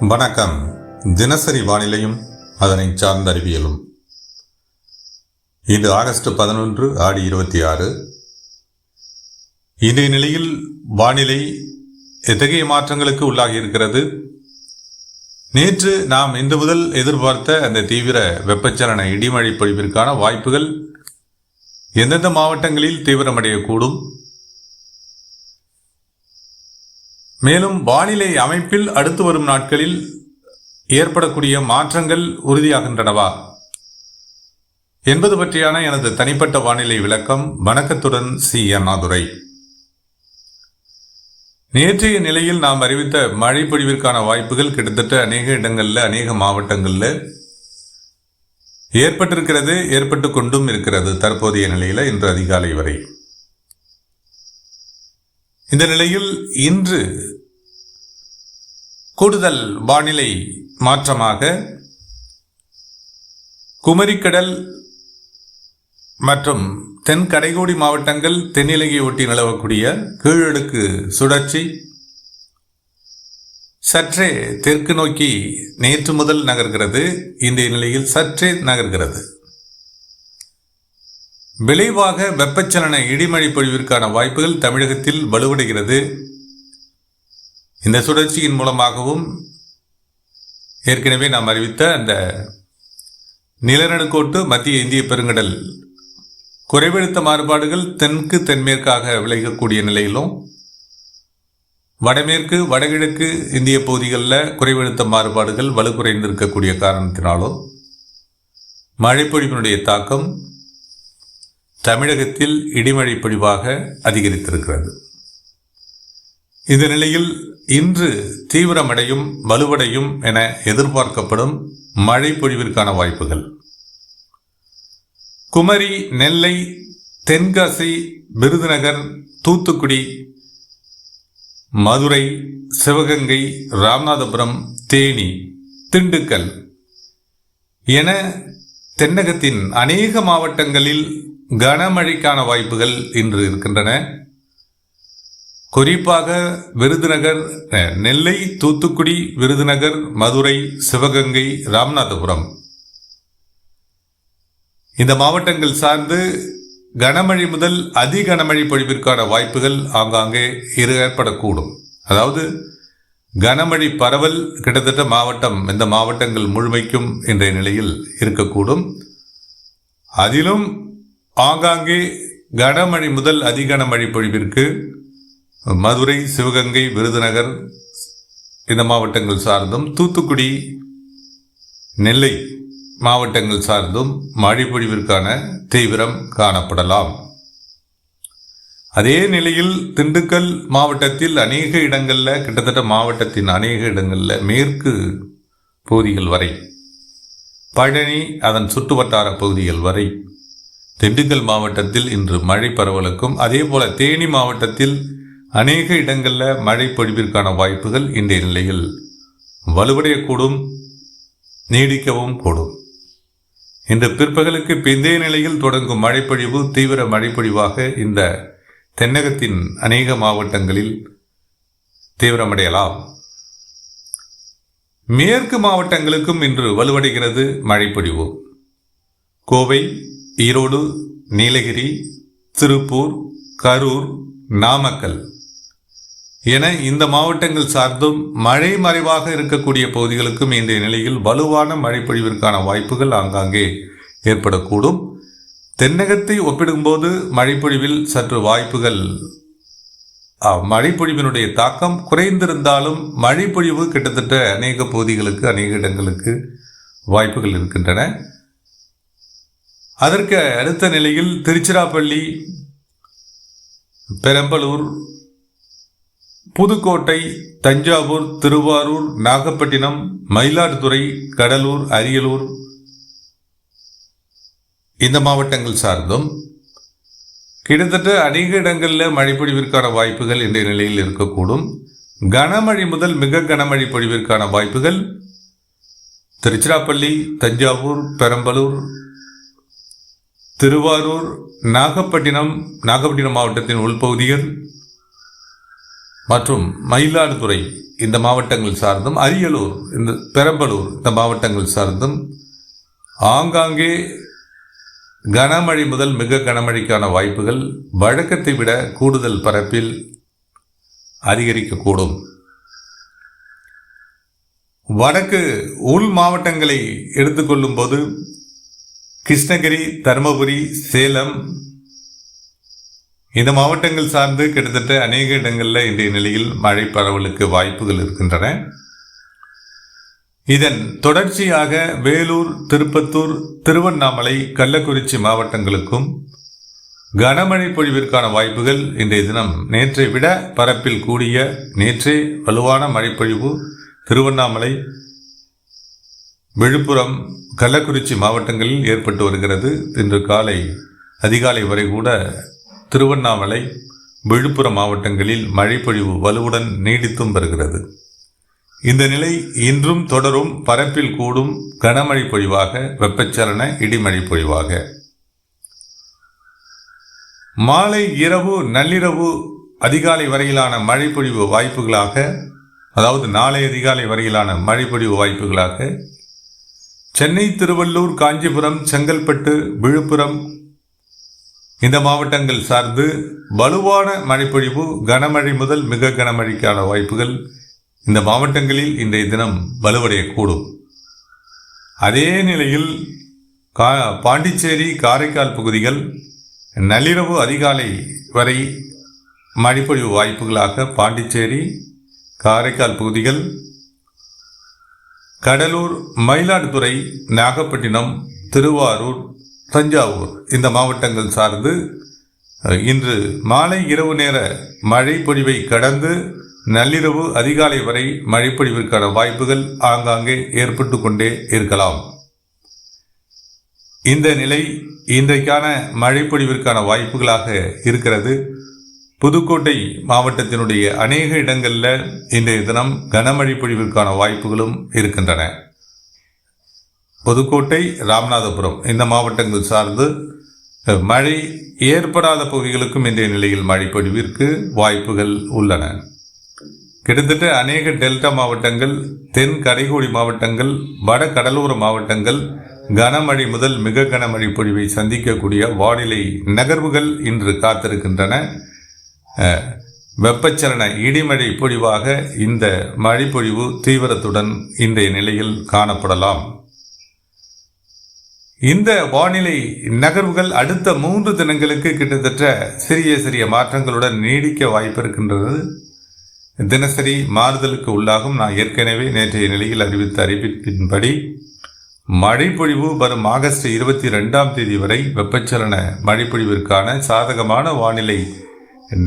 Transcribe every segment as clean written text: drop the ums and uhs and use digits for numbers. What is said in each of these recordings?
வணக்கம். தினசரி வானிலையும் அதனை சார்ந்த அறிவியலும். இது ஆகஸ்ட் 11 ஆடி 26. இன்றைய நிலையில் வானிலை எத்தகைய மாற்றங்களுக்கு உள்ளாகி இருக்கிறது? நேற்று நாம் இன்று முதல் எதிர்பார்த்த அந்த தீவிர வெப்பச்சலன இடிமழை பொழிவிற்கான வாய்ப்புகள் எந்தெந்த மாவட்டங்களில் தீவிரமடையக்கூடும், மேலும் வானிலை அமைப்பில் அடுத்து வரும் நாட்களில் ஏற்படக்கூடிய மாற்றங்கள் உறுதியாகின்றனவா என்பது பற்றியான எனது தனிப்பட்ட வானிலை விளக்கம். வணக்கத்துடன் சி அண்ணாதுரை. நேற்றைய நிலையில் நாம் அறிவித்த மழை பொழிவிற்கான வாய்ப்புகள் கிட்டத்தட்ட அநேக இடங்களில் அநேக மாவட்டங்களில் ஏற்பட்டிருக்கிறது, ஏற்பட்டு கொண்டும் இருக்கிறது தற்போதைய நிலையில் இன்று அதிகாலை வரை. இந்த நிலையில் இன்று கூடுதல் வானிலை மாற்றமாக குமரிக்கடல் மற்றும் தென் கடைகோடி மாவட்டங்கள், தென்னிலங்கை ஒட்டி நிலவக்கூடிய கீழடுக்கு சுழற்சி சற்றே தெற்கு நோக்கி நேற்று முதல் நகர்கிறது. இன்றைய நிலையில் சற்றே நகர்கிறது. விளைவாக வெப்பச்சலன இடிமழை பொழிவிற்கான வாய்ப்புகள் தமிழகத்தில் வலுவடைகிறது. இந்த சுழற்சியின் மூலமாகவும் ஏற்கனவே நாம் அறிவித்த அந்த நிலநடுக்கோட்டு மத்திய இந்திய பெருங்கடல் குறைவழுத்த மாறுபாடுகள் தெற்கு தென்மேற்காக விளையக்கூடிய நிலையிலும், வடமேற்கு வடகிழக்கு இந்திய பகுதிகளில் குறைவழுத்த மாறுபாடுகள் வலுக்குறைந்திருக்கக்கூடிய காரணத்தினாலும் மழைப்பொழிவினுடைய தாக்கம் தமிழகத்தில் இடிமழை பொழிவாக அதிகரித்திருக்கிறது. இந்த நிலையில் இன்று தீவிரமடையும் வலுவடையும் என எதிர்பார்க்கப்படும் மழை பொழிவிற்கான வாய்ப்புகள் குமரி, நெல்லை, தென்காசி, விருதுநகர், தூத்துக்குடி, மதுரை, சிவகங்கை, ராமநாதபுரம், தேனி, திண்டுக்கல் என தென்னகத்தின் அநேக மாவட்டங்களில் கனமழைக்கான வாய்ப்புகள் இன்று இருக்கின்றன. குறிப்பாக விருதுநகர், நெல்லை, தூத்துக்குடி, விருதுநகர், மதுரை, சிவகங்கை, ராமநாதபுரம் இந்த மாவட்டங்கள் சார்ந்து கனமழை முதல் அதி கனமழை பொழிவிற்கான வாய்ப்புகள் ஆங்காங்கே ஏற்படக்கூடும். அதாவது கனமழை பரவல் கிட்டத்தட்ட இந்த மாவட்டங்கள் முழுமைக்கும் இன்றைய நிலையில் இருக்கக்கூடும். அதிலும் ஆங்காங்கே கனமழை முதல் அதி கனமழை பொழிவிற்கு மதுரை, சிவகங்கை, விருதுநகர் இந்த மாவட்டங்கள் சார்ந்தும், தூத்துக்குடி, நெல்லை மாவட்டங்கள் சார்ந்தும் மழை பொழிவிற்கான தீவிரம் காணப்படலாம். அதே நிலையில் திண்டுக்கல் மாவட்டத்தில் அநேக இடங்களில், கிட்டத்தட்ட மாவட்டத்தின் அநேக இடங்களில் மேற்கு பகுதிகள் வரை, பழனி அதன் சுற்றுவட்டார பகுதிகள் வரை திண்டுக்கல் மாவட்டத்தில் இன்று மழை பரவலுக்கும், அதே போல தேனி மாவட்டத்தில் அநேக இடங்களில் மழை பொழிவிற்கான வாய்ப்புகள் இன்றைய நிலையில் வலுவடையக்கூடும், நீடிக்கவும் கூடும். இன்று பிற்பகலுக்கு பிந்தைய நிலையில் தொடங்கும் மழைப்பொழிவு தீவிர மழைப்பொழிவாக இந்த தென்னகத்தின் அநேக மாவட்டங்களில் தீவிரமடையலாம். மேற்கு மாவட்டங்களுக்கும் இன்று வலுவடைகிறது மழைப்பொழிவு. கோவை, ஈரோடு, நீலகிரி, திருப்பூர், கரூர், நாமக்கல் என இந்த மாவட்டங்கள் சார்ந்தும் மழை மறைவாக இருக்கக்கூடிய பகுதிகளுக்கும் இன்றைய நிலையில் வலுவான மழைப்பொழிவிற்கான வாய்ப்புகள் ஆங்காங்கே ஏற்படக்கூடும். தென்னகத்தை ஒப்பிடும்போது மழைப்பொழிவில் சற்று வாய்ப்புகள், மழைப்பொழிவினுடைய தாக்கம் குறைந்திருந்தாலும் மழைப்பொழிவு கிட்டத்தட்ட அநேக பகுதிகளுக்கு, அநேக இடங்களுக்கு வாய்ப்புகள் இருக்கின்றன. அதற்கு அடுத்த நிலையில் திருச்சிராப்பள்ளி, பெரம்பலூர், புதுக்கோட்டை, தஞ்சாவூர், திருவாரூர், நாகப்பட்டினம், மயிலாடுதுறை, கடலூர், அரியலூர் இந்த மாவட்டங்கள் சார்ந்தும் கிட்டத்தட்ட அநேக இடங்களில் மழை பொழிவிற்கான வாய்ப்புகள் இன்றைய நிலையில் இருக்கக்கூடும். கனமழை முதல் மிக கனமழை பொழிவிற்கான வாய்ப்புகள் திருச்சிராப்பள்ளி, தஞ்சாவூர், பெரம்பலூர், திருவாரூர், நாகப்பட்டினம் மாவட்டத்தின் உள்பகுதிகள், மற்றும் மயிலாடுதுறை இந்த மாவட்டங்கள் சார்ந்தும், அரியலூர், இந்த பெரம்பலூர் இந்த மாவட்டங்கள் சார்ந்தும் ஆங்காங்கே கனமழை முதல் மிக கனமழைக்கான வாய்ப்புகள் வழக்கத்தை விட கூடுதல் பரப்பில் அதிகரிக்கக்கூடும். வடக்கு உள் மாவட்டங்களை எடுத்துக்கொள்ளும் போது கிருஷ்ணகிரி, தருமபுரி, சேலம் இந்த மாவட்டங்கள் சார்ந்து கிட்டத்தட்ட அநேக இடங்களில் இன்றைய நிலையில் மழை பரவலுக்கு வாய்ப்புகள் இருக்கின்றன. இதன் தொடர்ச்சியாக வேலூர், திருப்பத்தூர், திருவண்ணாமலை, கள்ளக்குறிச்சி மாவட்டங்களுக்கும் கனமழை பொழிவிற்கான வாய்ப்புகள் இன்றைய தினம் நேற்றை விட பரப்பில் கூடிய நேற்றே வலுவான மழைப்பொழிவு திருவண்ணாமலை, விழுப்புரம், கள்ளக்குறிச்சி மாவட்டங்களில் ஏற்பட்டு வருகிறது. இன்று காலை அதிகாலை வரை கூட திருவண்ணாமலை, விழுப்புரம் மாவட்டங்களில் மழைப்பொழிவு வலுவுடன் நீடித்தும் வருகிறது. இந்த நிலை இன்றும் தொடரும். பரப்பில் கூடும் கனமழை பொழிவாக, வெப்பச்சலன இடிமழை பொழிவாக. மாலை, இரவு, நள்ளிரவு, அதிகாலை வரையிலான மழைப்பொழிவு வாய்ப்புகளாக, அதாவது நாளை அதிகாலை வரையிலான மழைப்பொழிவு வாய்ப்புகளாக சென்னை, திருவள்ளூர், காஞ்சிபுரம், செங்கல்பட்டு, விழுப்புரம் இந்த மாவட்டங்கள் சார்ந்து வலுவான மழைப்பொழிவு, கனமழை முதல் மிக கனமழைக்கான வாய்ப்புகள் இந்த மாவட்டங்களில் இன்றைய தினம் வலுவடையக்கூடும். அதே நிலையில் பாண்டிச்சேரி, காரைக்கால் பகுதிகள் நள்ளிரவு அதிகாலை வரை மழைப்பொழிவு வாய்ப்புகளாக பாண்டிச்சேரி, காரைக்கால் பகுதிகள், கடலூர், மயிலாடுதுறை, நாகப்பட்டினம், திருவாரூர், தஞ்சாவூர் இந்த மாவட்டங்கள் சார்ந்து இன்று மாலை இரவு நேர மழை பொழிவை கடந்து நள்ளிரவு அதிகாலை வரை மழைப்பொழிவிற்கான வாய்ப்புகள் ஆங்காங்கே ஏற்பட்டு கொண்டே இருக்கலாம். இந்த நிலை இன்றைக்கான மழைப்பொழிவிற்கான வாய்ப்புகளாக இருக்கிறது. புதுக்கோட்டை மாவட்டத்தினுடைய அநேக இடங்களில் இன்றைய தினம் கனமழை பொழிவிற்கான வாய்ப்புகளும் இருக்கின்றன. புதுக்கோட்டை, ராமநாதபுரம் இந்த மாவட்டங்கள் சார்ந்து மழை ஏற்படாத பகுதிகளுக்கும் இன்றைய நிலையில் மழைப்பொழிவிற்கு வாய்ப்புகள் உள்ளன. கிட்டத்தட்ட அநேக டெல்டா மாவட்டங்கள், தென் கரைகோடி மாவட்டங்கள், வட கடலோர மாவட்டங்கள் கனமழை முதல் மிக கனமழை பொழிவை சந்திக்கக்கூடிய வானிலை நகர்வுகள் இன்று காத்திருக்கின்றன. வெப்பச்சலன இடிமழை பொழிவாக இந்த மழைப்பொழிவு தீவிரத்துடன் இன்றைய நிலையில் காணப்படலாம். இந்த வானிலை நகர்வுகள் அடுத்த 3 தினங்களுக்கு கிட்டத்தட்ட சிறிய மாற்றங்களுடன் நீடிக்க வாய்ப்பு இருக்கின்றது. தினசரி மாறுதலுக்கு உள்ளாகும். நான் ஏற்கனவே நேற்றைய நிலையில் அறிவித்த அறிவிப்பின்படி மழைப்பொழிவு வரும் ஆகஸ்ட் 22ஆம் தேதி வரை வெப்பச்சலன மழைப்பொழிவிற்கான சாதகமான வானிலை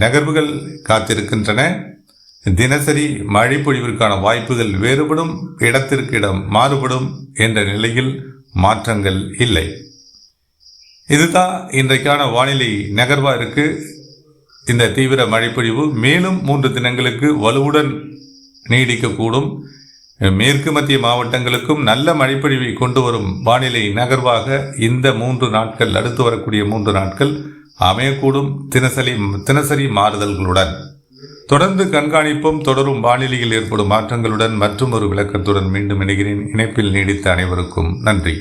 நகர்வுகள் காத்திருக்கின்றன. தினசரி மழைப்பொழிவிற்கான வாய்ப்புகள் வேறுபடும், இடத்திற்கு இடம் மாறுபடும் என்ற நிலையில் மாற்றங்கள் இல்லை. இதுதான் இன்றைக்கான வானிலை நகர்வாக இருக்கு. இந்த தீவிர மழைப்பொழிவு மேலும் 3 தினங்களுக்கு வலுவுடன் நீடிக்கக்கூடும். மேற்கு மத்திய மாவட்டங்களுக்கும் நல்ல மழைப்பொழிவை கொண்டு வரும் வானிலை நகர்வாக இந்த 3 நாட்கள், அடுத்து வரக்கூடிய 3 நாட்கள் அமையக்கூடும். தினசரி மாறுதல்களுடன் தொடர்ந்து கண்காணிப்பும். தொடரும் வானிலையில் ஏற்படும் மாற்றங்களுடன் மற்றும் ஒரு விளக்கத்துடன் மீண்டும் இணைகிறேன். இணைப்பில் நீடித்த அனைவருக்கும் நன்றி.